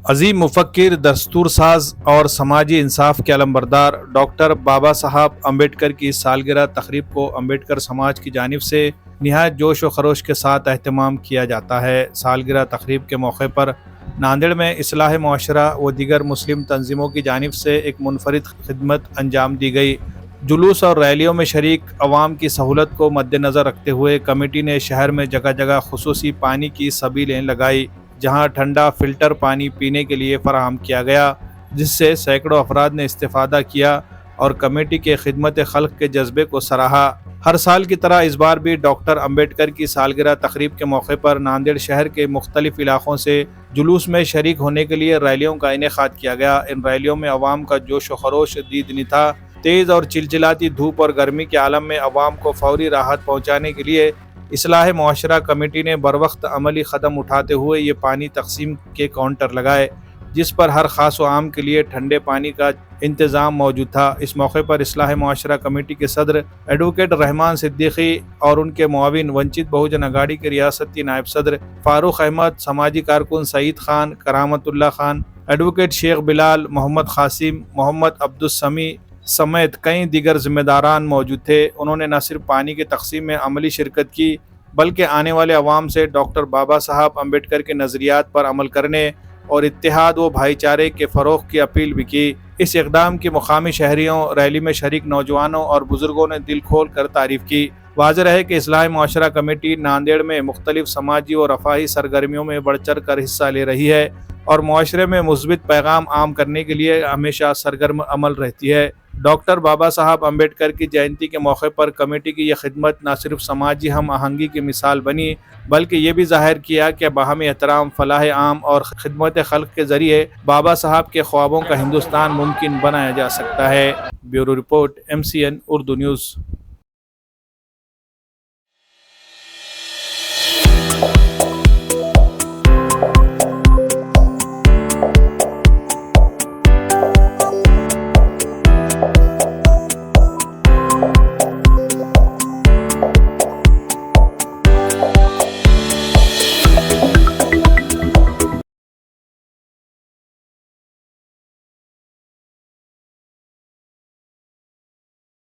عظیم مفکر، دستور ساز اور سماجی انصاف کے علمبردار ڈاکٹر بابا صاحب امبیڈکر کی سالگرہ تقریب کو امبیڈکر سماج کی جانب سے نہایت جوش و خروش کے ساتھ اہتمام کیا جاتا ہے۔ سالگرہ تقریب کے موقع پر ناندیڑ میں اصلاح معاشرہ و دیگر مسلم تنظیموں کی جانب سے ایک منفرد خدمت انجام دی گئی۔ جلوس اور ریلیوں میں شریک عوام کی سہولت کو مد نظر رکھتے ہوئے کمیٹی نے شہر میں جگہ جگہ خصوصی پانی کی سبیلیں لگائی، جہاں ٹھنڈا فلٹر پانی پینے کے لیے فراہم کیا گیا، جس سے سینکڑوں افراد نے استفادہ کیا اور کمیٹی کے خدمت خلق کے جذبے کو سراہا۔ ہر سال کی طرح اس بار بھی ڈاکٹر امبیڈکر کی سالگرہ تقریب کے موقع پر ناندیڑ شہر کے مختلف علاقوں سے جلوس میں شریک ہونے کے لیے ریلیوں کا انعقاد کیا گیا۔ ان ریلیوں میں عوام کا جوش و خروش دیدنی تھا۔ تیز اور چلچلاتی دھوپ اور گرمی کے عالم میں عوام کو فوری راحت پہنچانے کے لیے اصلاح معاشرہ کمیٹی نے بروقت عملی قدم اٹھاتے ہوئے یہ پانی تقسیم کے کاؤنٹر لگائے، جس پر ہر خاص و عام کے لیے ٹھنڈے پانی کا انتظام موجود تھا۔ اس موقع پر اصلاح معاشرہ کمیٹی کے صدر ایڈوکیٹ رحمان صدیقی اور ان کے معاون ونچت بہوجن اگاڑی کے ریاستی نائب صدر فاروق احمد، سماجی کارکن سعید خان، کرامت اللہ خان، ایڈوکیٹ شیخ بلال، محمد قاسم، محمد عبدالسمیع سمیت کئی دیگر ذمہ داران موجود تھے۔ انہوں نے نہ صرف پانی کی تقسیم میں عملی شرکت کی بلکہ آنے والے عوام سے ڈاکٹر بابا صاحب امبیڈکر کے نظریات پر عمل کرنے اور اتحاد و بھائی چارے کے فروغ کی اپیل بھی کی۔ اس اقدام کی مقامی شہریوں، ریلی میں شریک نوجوانوں اور بزرگوں نے دل کھول کر تعریف کی۔ واضح رہے کہ اصلاح معاشرہ کمیٹی ناندیڑ میں مختلف سماجی اور رفاہی سرگرمیوں میں بڑھ چڑھ کر حصہ لے رہی ہے اور معاشرے میں مثبت پیغام عام کرنے کے لیے ہمیشہ سرگرم عمل رہتی ہے۔ ڈاکٹر بابا صاحب امبیڈکر کی جینتی کے موقع پر کمیٹی کی یہ خدمت نہ صرف سماجی ہم آہنگی کی مثال بنی بلکہ یہ بھی ظاہر کیا کہ باہمی احترام، فلاح عام اور خدمت خلق کے ذریعے بابا صاحب کے خوابوں کا ہندوستان ممکن بنایا جا سکتا ہے۔ Bureau report, MCN Urdu news.